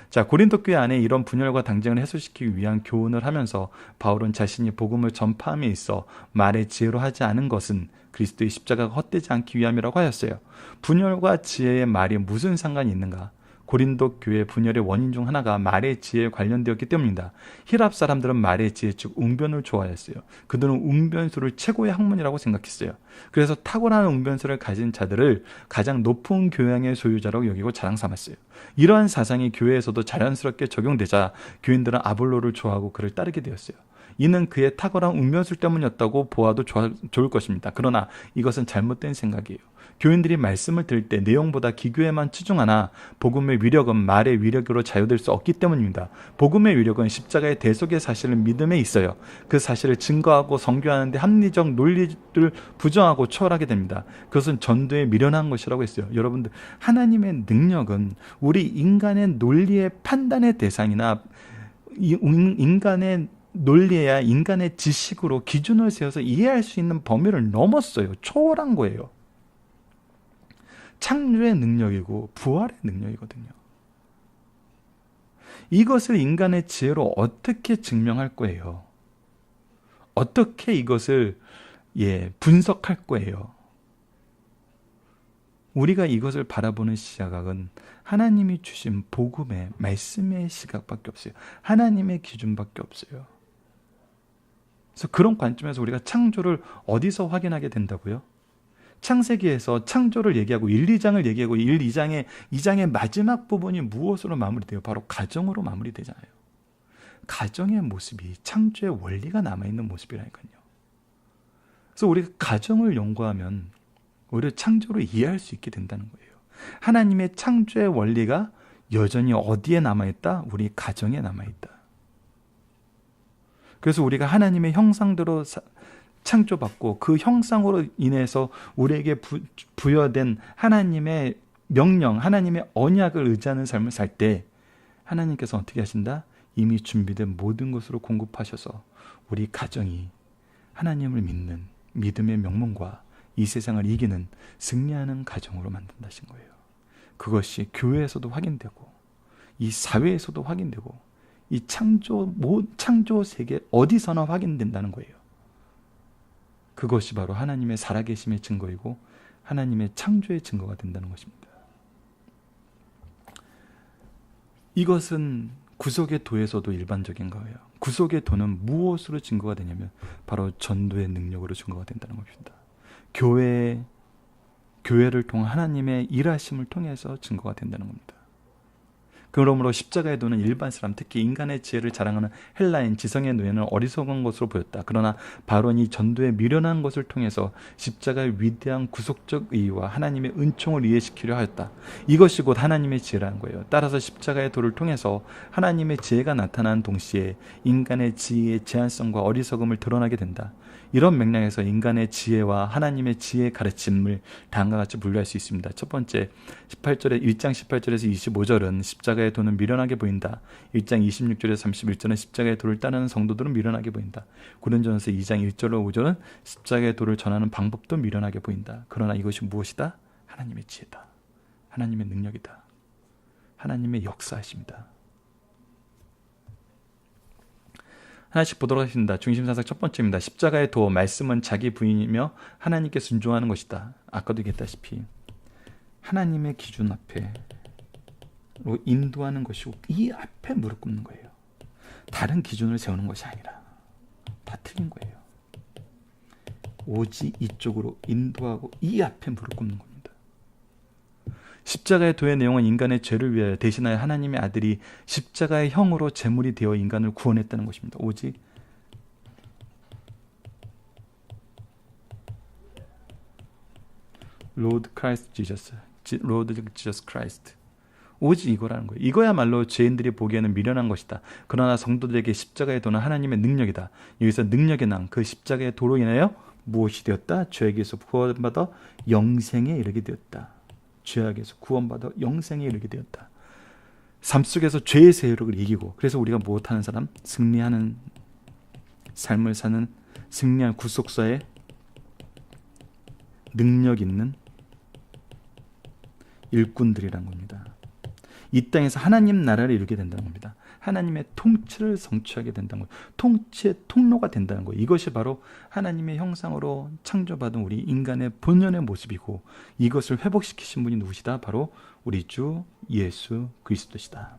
자, 고린도 교회 안에 이런 분열과 당쟁을 해소시키기 위한 교훈을 하면서 바울은 자신이 복음을 전파함에 있어 말의 지혜로 하지 않은 것은 그리스도의 십자가가 헛되지 않기 위함이라고 하였어요. 분열과 지혜의 말이 무슨 상관이 있는가? 고린도 교회 분열의 원인 중 하나가 말의 지혜에 관련되었기 때문입니다. 히랍 사람들은 말의 지혜, 즉 웅변을 좋아했어요. 그들은 웅변수를 최고의 학문이라고 생각했어요. 그래서 탁월한 웅변수를 가진 자들을 가장 높은 교양의 소유자라고 여기고 자랑 삼았어요. 이러한 사상이 교회에서도 자연스럽게 적용되자 교인들은 아볼로를 좋아하고 그를 따르게 되었어요. 이는 그의 탁월한 웅변술 때문이었다고 보아도 좋을 것입니다. 그러나 이것은 잘못된 생각이에요. 교인들이 말씀을 들을 때 내용보다 기교에만 치중하나 복음의 위력은 말의 위력으로 자유될 수 없기 때문입니다. 복음의 위력은 십자가의 대속의 사실을 믿음에 있어요. 그 사실을 증거하고 선교하는 데 합리적 논리를 부정하고 초월하게 됩니다. 그것은 전도에 미련한 것이라고 했어요. 여러분들, 하나님의 능력은 우리 인간의 논리의 판단의 대상이나 인간의 논리야 인간의 지식으로 기준을 세워서 이해할 수 있는 범위를 넘었어요. 초월한 거예요. 창조의 능력이고 부활의 능력이거든요. 이것을 인간의 지혜로 어떻게 증명할 거예요? 어떻게 이것을 분석할 거예요? 우리가 이것을 바라보는 시각은 하나님이 주신 복음의 말씀의 시각밖에 없어요. 하나님의 기준밖에 없어요. 그래서 그런 관점에서 우리가 창조를 어디서 확인하게 된다고요? 창세기에서 창조를 얘기하고 1, 2장을 얘기하고 1, 2장의 마지막 부분이 무엇으로 마무리돼요? 바로 가정으로 마무리되잖아요. 가정의 모습이 창조의 원리가 남아있는 모습이라니까요. 그래서 우리가 가정을 연구하면 오히려 창조를 이해할 수 있게 된다는 거예요. 하나님의 창조의 원리가 여전히 어디에 남아있다? 우리 가정에 남아있다. 그래서 우리가 하나님의 형상대로 창조받고 그 형상으로 인해서 우리에게 부여된 하나님의 명령, 하나님의 언약을 의지하는 삶을 살 때 하나님께서 어떻게 하신다? 이미 준비된 모든 것으로 공급하셔서 우리 가정이 하나님을 믿는 믿음의 명문과 이 세상을 이기는 승리하는 가정으로 만든다신 거예요. 그것이 교회에서도 확인되고 이 사회에서도 확인되고 이 창조 세계 어디서나 확인된다는 거예요. 그것이 바로 하나님의 살아계심의 증거이고 하나님의 창조의 증거가 된다는 것입니다. 이것은 구속의 도에서도 일반적인 거예요. 구속의 도는 무엇으로 증거가 되냐면 바로 전도의 능력으로 증거가 된다는 것입니다. 교회를 통한 하나님의 일하심을 통해서 증거가 된다는 겁니다. 그러므로 십자가의 도는 일반 사람, 특히 인간의 지혜를 자랑하는 헬라인 지성의 노예는 어리석은 것으로 보였다. 그러나 바론이 전도에 미련한 것을 통해서 십자가의 위대한 구속적 의의와 하나님의 은총을 이해시키려 하였다. 이것이 곧 하나님의 지혜라는 거예요. 따라서 십자가의 도를 통해서 하나님의 지혜가 나타나는 동시에 인간의 지혜의 제한성과 어리석음을 드러나게 된다. 이런 맥락에서 인간의 지혜와 하나님의 지혜의 가르침을 다음과 같이 분류할 수 있습니다. 첫 번째, 1장 18절에서 25절은 십자가의 도는 미련하게 보인다. 1장 26절에서 31절은 십자가의 도를 따르는 성도들은 미련하게 보인다. 고린도전서 2장 1절로 5절은 십자가의 도를 전하는 방법도 미련하게 보인다. 그러나 이것이 무엇이다? 하나님의 지혜다. 하나님의 능력이다. 하나님의 역사이십니다. 하나씩 보도록 하겠습니다. 중심사상 첫 번째입니다. 십자가의 도, 말씀은 자기 부인이며 하나님께 순종하는 것이다. 아까도 얘기했다시피 하나님의 기준 앞에로 인도하는 것이고 이 앞에 무릎 꿇는 거예요. 다른 기준을 세우는 것이 아니라 다 틀린 거예요. 오직 이쪽으로 인도하고 이 앞에 무릎 꿇는 겁니다. 십자가의 도의 내용은 인간의 죄를 위하여 대신하여 하나님의 아들이 십자가의 형으로 제물이 되어 인간을 구원했다는 것입니다. 오직 Lord Jesus Christ. 오직 이거라는 거예요. 이거야말로 죄인들이 보기에는 미련한 것이다. 그러나 성도들에게 십자가의 도는 하나님의 능력이다. 여기서 능력의 낭, 그 십자가의 도로 인하여 무엇이 되었다? 죄악에서 구원받아 영생에 이르게 되었다. 죄악에서 구원받아 영생에 이르게 되었다. 삶 속에서 죄의 세력을 이기고, 그래서 우리가 무엇하는 사람? 승리하는 삶을 사는 승리한 구속사의 능력 있는 일꾼들이란 겁니다. 이 땅에서 하나님 나라를 이루게 된다는 겁니다. 하나님의 통치를 성취하게 된다는 거예요. 통치의 통로가 된다는 거예요. 이것이 바로 하나님의 형상으로 창조받은 우리 인간의 본연의 모습이고, 이것을 회복시키신 분이 누구시다? 바로 우리 주 예수 그리스도시다.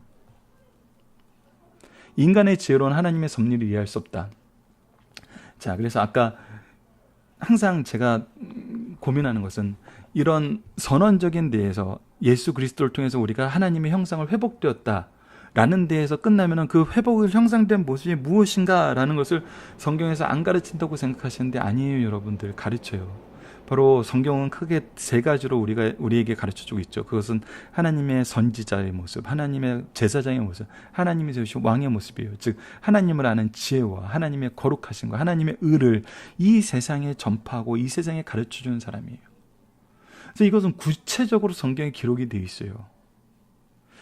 인간의 지혜로는 하나님의 섭리를 이해할 수 없다. 자, 그래서 아까 항상 제가 고민하는 것은 이런 선언적인 데에서 예수 그리스도를 통해서 우리가 하나님의 형상을 회복되었다 라는 데에서 끝나면은 그 회복을 형상된 모습이 무엇인가 라는 것을 성경에서 안 가르친다고 생각하시는데 아니에요. 여러분들, 가르쳐요. 바로 성경은 크게 세 가지로 우리에게 가르쳐주고 있죠. 그것은 하나님의 선지자의 모습, 하나님의 제사장의 모습, 하나님이 세우신 왕의 모습이에요. 즉 하나님을 아는 지혜와 하나님의 거룩하심과 하나님의 의를 이 세상에 전파하고 이 세상에 가르쳐주는 사람이에요. 그래서 이것은 구체적으로 성경에 기록이 되어 있어요.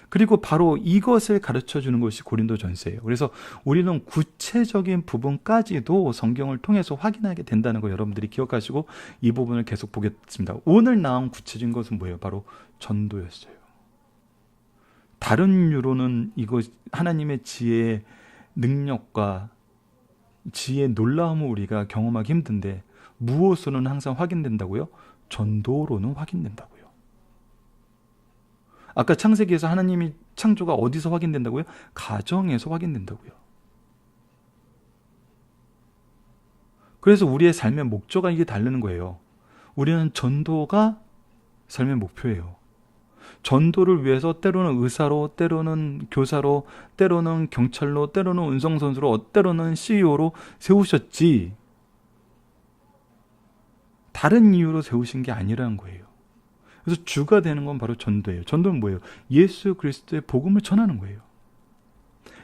그리고 바로 이것을 가르쳐주는 것이 고린도전서예요. 그래서 우리는 구체적인 부분까지도 성경을 통해서 확인하게 된다는 거 여러분들이 기억하시고 이 부분을 계속 보겠습니다. 오늘 나온 구체적인 것은 뭐예요? 바로 전도였어요. 다른 이유로는 이것 하나님의 지혜의 능력과 지혜의 놀라움을 우리가 경험하기 힘든데 무엇으로는 항상 확인된다고요? 전도로는 확인된다고요. 아까 창세기에서 하나님이 창조가 어디서 확인된다고요? 가정에서 확인된다고요. 그래서 우리의 삶의 목적과 이게 다르는 거예요. 우리는 전도가 삶의 목표예요. 전도를 위해서 때로는 의사로, 때로는 교사로, 때로는 경찰로, 때로는 운송선수로, 때로는 CEO로 세우셨지 다른 이유로 세우신 게 아니라는 거예요. 그래서 주가 되는 건 바로 전도예요. 전도는 뭐예요? 예수 그리스도의 복음을 전하는 거예요.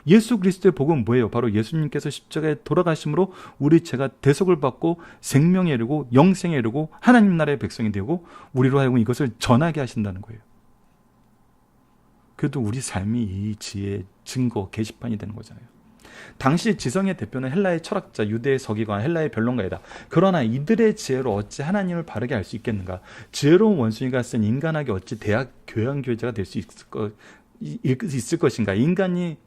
예수 그리스도의 복음은 뭐예요? 바로 예수님께서 십자가에 돌아가심으로 우리 죄가 대속을 받고 생명에 이르고 영생에 이르고 하나님 나라의 백성이 되고 우리로 하여금 이것을 전하게 하신다는 거예요. 그래도 우리 삶이 이 지혜의 증거, 게시판이 되는 거잖아요. 당시 지성의 대표는 헬라의 철학자, 유대의 서기관, 헬라의 변론가이다. 그러나 이들의 지혜로 어찌 하나님을 바르게 알 수 있겠는가? 지혜로운 원숭이가 쓴 인간에게 어찌 대학 교양 교재가 될 수 있을 것인가? 인간이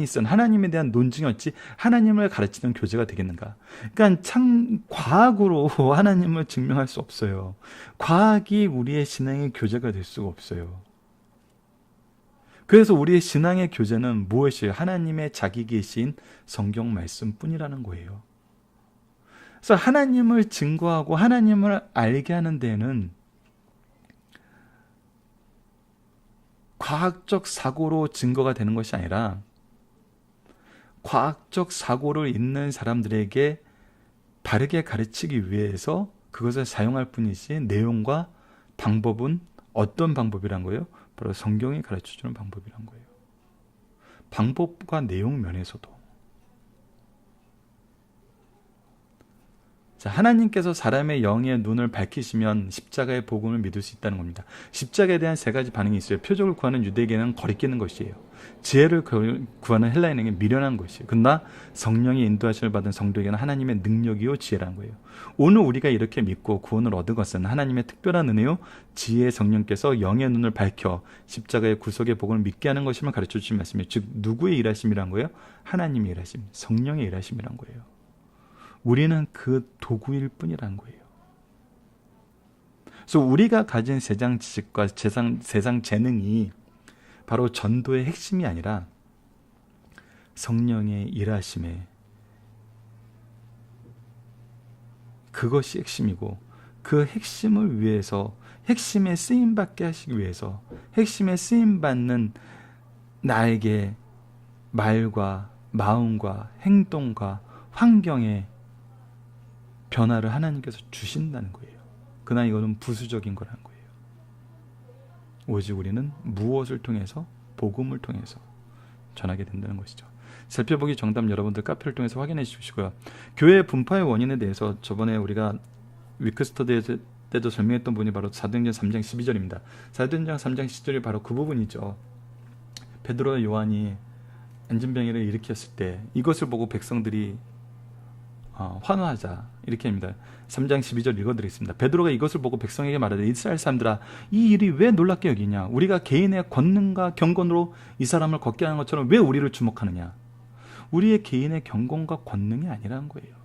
쓴 하나님에 대한 논증이 어찌 하나님을 가르치는 교재가 되겠는가? 그러니까 참 과학으로 하나님을 증명할 수 없어요. 과학이 우리의 신앙의 교재가 될 수가 없어요. 그래서 우리의 신앙의 교재는 무엇이에요? 하나님의 자기 계신 성경 말씀뿐이라는 거예요. 그래서 하나님을 증거하고 하나님을 알게 하는 데는 과학적 사고로 증거가 되는 것이 아니라 과학적 사고를 있는 사람들에게 바르게 가르치기 위해서 그것을 사용할 뿐이지 내용과 방법은 어떤 방법이란 거예요? 바로 성경이 가르쳐주는 방법이란 거예요. 방법과 내용 면에서도. 자, 하나님께서 사람의 영의 눈을 밝히시면 십자가의 복음을 믿을 수 있다는 겁니다. 십자가에 대한 세 가지 반응이 있어요. 표적을 구하는 유대에게는 거리끼는 것이에요. 지혜를 구하는 헬라인에게 미련한 것이에요. 그러나 성령의 인도하심을 받은 성도에게는 하나님의 능력이요 지혜라는 거예요. 오늘 우리가 이렇게 믿고 구원을 얻은 것은 하나님의 특별한 은혜요 지혜의 성령께서 영의 눈을 밝혀 십자가의 구속의 복음을 믿게 하는 것임을 가르쳐 주신 말씀이에요. 즉 누구의 일하심이란 거예요? 하나님의 일하심, 성령의 일하심이란 거예요. 우리는 그 도구일 뿐이라는 거예요. 그래서 우리가 가진 세상 지식과 세상 재능이 바로 전도의 핵심이 아니라 성령의 일하심에 그것이 핵심이고 그 핵심을 위해서 핵심에 쓰임받게 하시기 위해서 핵심에 쓰임받는 나에게 말과 마음과 행동과 환경에 변화를 하나님께서 주신다는 거예요. 그러나 이거는 부수적인 거라는 거예요. 오직 우리는 무엇을 통해서? 복음을 통해서 전하게 된다는 것이죠. 살펴보기 정답 여러분들 카페를 통해서 확인해 주시고요. 교회 분파의 원인에 대해서 저번에 우리가 위크스터디 때도 설명했던 부분이 바로 사도행전 3장 12절입니다. 사도행전 3장 12절이 바로 그 부분이죠. 베드로와 요한이 안진병이를 일으켰을 때 이것을 보고 백성들이 환호하자 이렇게 합니다. 3장 12절 읽어드리겠습니다. 베드로가 이것을 보고 백성에게 말하되 이스라엘 사람들아 이 일이 왜 놀랍게 여기냐? 우리가 개인의 권능과 경건으로 이 사람을 걷게 하는 것처럼 왜 우리를 주목하느냐? 우리의 개인의 경건과 권능이 아니라는 거예요.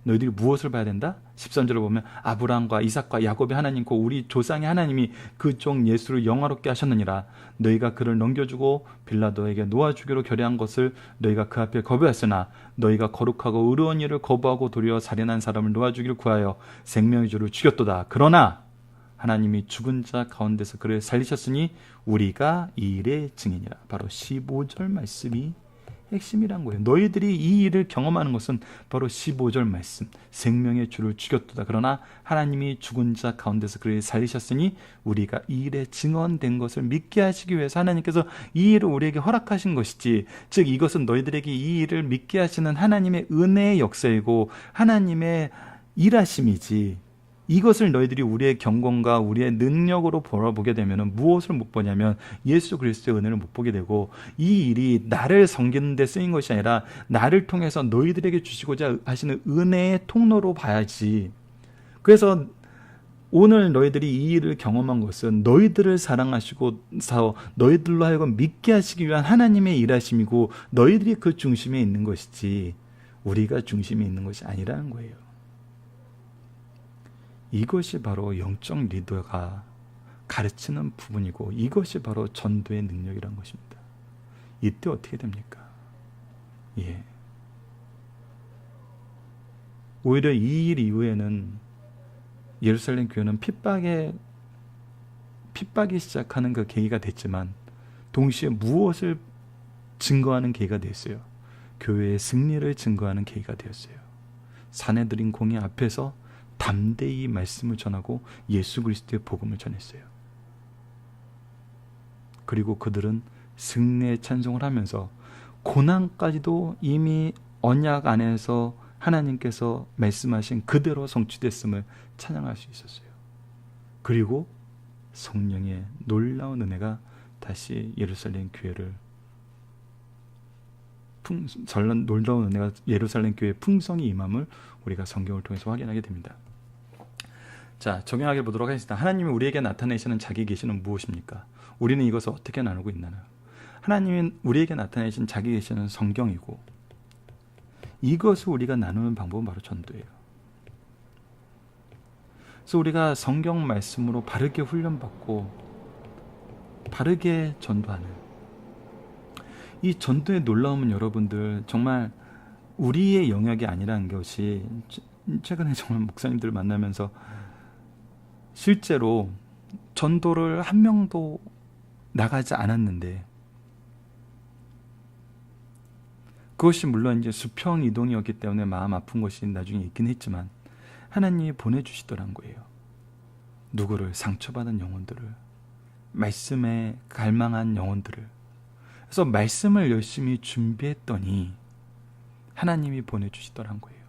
너희들이 무엇을 봐야 된다? 13절을 보면 아브라함과 이삭과 야곱의 하나님과 우리 조상의 하나님이 그 종 예수를 영화롭게 하셨느니라. 너희가 그를 넘겨주고 빌라도에게 놓아주기로 결의한 것을 너희가 그 앞에 거부했으나 너희가 거룩하고 의로운 일을 거부하고 도리어 살인한 사람을 놓아주기를 구하여 생명의 주를 죽였도다. 그러나 하나님이 죽은 자 가운데서 그를 살리셨으니 우리가 이 일의 증인이라. 바로 15절 말씀이 핵심이란 거예요. 너희들이 이 일을 경험하는 것은 바로 15절 말씀. 생명의 주를 죽였도다. 그러나 하나님이 죽은 자 가운데서 그를 살리셨으니 우리가 이 일에 증언된 것을 믿게 하시기 위해서 하나님께서 이 일을 우리에게 허락하신 것이지, 즉 이것은 너희들에게 이 일을 믿게 하시는 하나님의 은혜의 역사이고 하나님의 일하심이지, 이것을 너희들이 우리의 경건과 우리의 능력으로 바라보게 되면 무엇을 못 보냐면 예수 그리스도의 은혜를 못 보게 되고, 이 일이 나를 섬기는 데 쓰인 것이 아니라 나를 통해서 너희들에게 주시고자 하시는 은혜의 통로로 봐야지. 그래서 오늘 너희들이 이 일을 경험한 것은 너희들을 사랑하시고 너희들로 하여금 믿게 하시기 위한 하나님의 일하심이고 너희들이 그 중심에 있는 것이지 우리가 중심에 있는 것이 아니라는 거예요. 이것이 바로 영적 리더가 가르치는 부분이고 이것이 바로 전도의 능력이라는 것입니다. 이때 어떻게 됩니까? 오히려 이 일 이후에는 예루살렘 교회는 핍박이 시작하는 그 계기가 됐지만 동시에 무엇을 증거하는 계기가 됐어요? 교회의 승리를 증거하는 계기가 되었어요. 사내들인 공의 앞에서 담대히 말씀을 전하고 예수 그리스도의 복음을 전했어요. 그리고 그들은 승리의 찬송을 하면서 고난까지도 이미 언약 안에서 하나님께서 말씀하신 그대로 성취됐음을 찬양할 수 있었어요. 그리고 성령의 놀라운 은혜가 다시 예루살렘 교회를 놀라운 은혜가 예루살렘 교회에 풍성히 임함을 우리가 성경을 통해서 확인하게 됩니다. 자, 적용하게 보도록 하겠습니다. 하나님이 우리에게 나타내시는 자기 계시는 무엇입니까? 우리는 이것을 어떻게 나누고 있나요? 하나님이 우리에게 나타내신 자기 계시는 성경이고, 이것을 우리가 나누는 방법은 바로 전도예요. 그래서 우리가 성경 말씀으로 바르게 훈련받고 바르게 전도하는 이 전도의 놀라움은 여러분들 정말 우리의 영역이 아니라는 것이, 최근에 정말 목사님들 만나면서 실제로 전도를 한 명도 나가지 않았는데, 그것이 물론 이제 수평 이동이었기 때문에 마음 아픈 것이 나중에 있긴 했지만 하나님이 보내주시더란 거예요. 누구를? 상처받은 영혼들을, 말씀에 갈망한 영혼들을. 그래서 말씀을 열심히 준비했더니 하나님이 보내주시더란 거예요.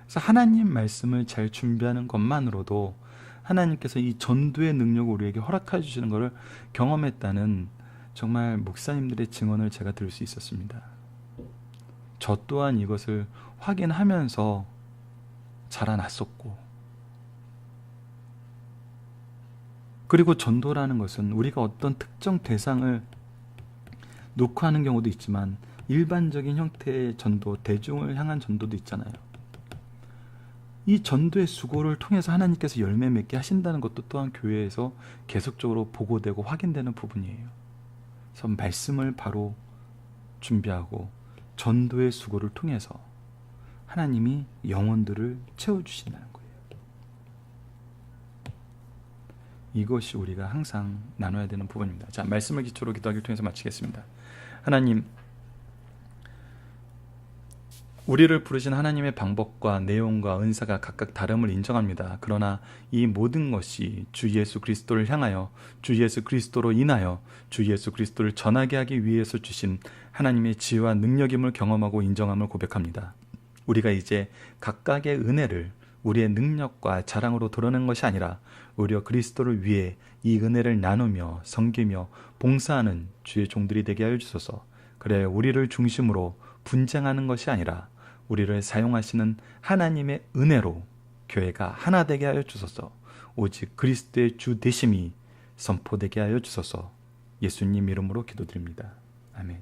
그래서 하나님 말씀을 잘 준비하는 것만으로도 하나님께서 이 전도의 능력을 우리에게 허락해 주시는 것을 경험했다는 정말 목사님들의 증언을 제가 들을 수 있었습니다. 저 또한 이것을 확인하면서 자라났었고, 그리고 전도라는 것은 우리가 어떤 특정 대상을 놓고 하는 경우도 있지만 일반적인 형태의 전도, 대중을 향한 전도도 있잖아요. 이 전도의 수고를 통해서 하나님께서 열매 맺게 하신다는 것도 또한 교회에서 계속적으로 보고되고 확인되는 부분이에요. 그래서 말씀을 바로 준비하고 전도의 수고를 통해서 하나님이 영혼들을 채워주신다는 거예요. 이것이 우리가 항상 나눠야 되는 부분입니다. 자, 말씀을 기초로 기도하기를 통해서 마치겠습니다. 하나님, 우리를 부르신 하나님의 방법과 내용과 은사가 각각 다름을 인정합니다. 그러나 이 모든 것이 주 예수 그리스도를 향하여, 주 예수 그리스도로 인하여 주 예수 그리스도를 전하게 하기 위해서 주신 하나님의 지혜와 능력임을 경험하고 인정함을 고백합니다. 우리가 이제 각각의 은혜를 우리의 능력과 자랑으로 드러낸 것이 아니라 오히려 그리스도를 위해 이 은혜를 나누며 섬기며 봉사하는 주의 종들이 되게 하여 주소서. 그래 우리를 중심으로 분쟁하는 것이 아니라 우리를 사용하시는 하나님의 은혜로 교회가 하나 되게 하여 주소서. 오직 그리스도의 주 되심이 선포되게 하여 주소서. 예수님 이름으로 기도드립니다. 아멘.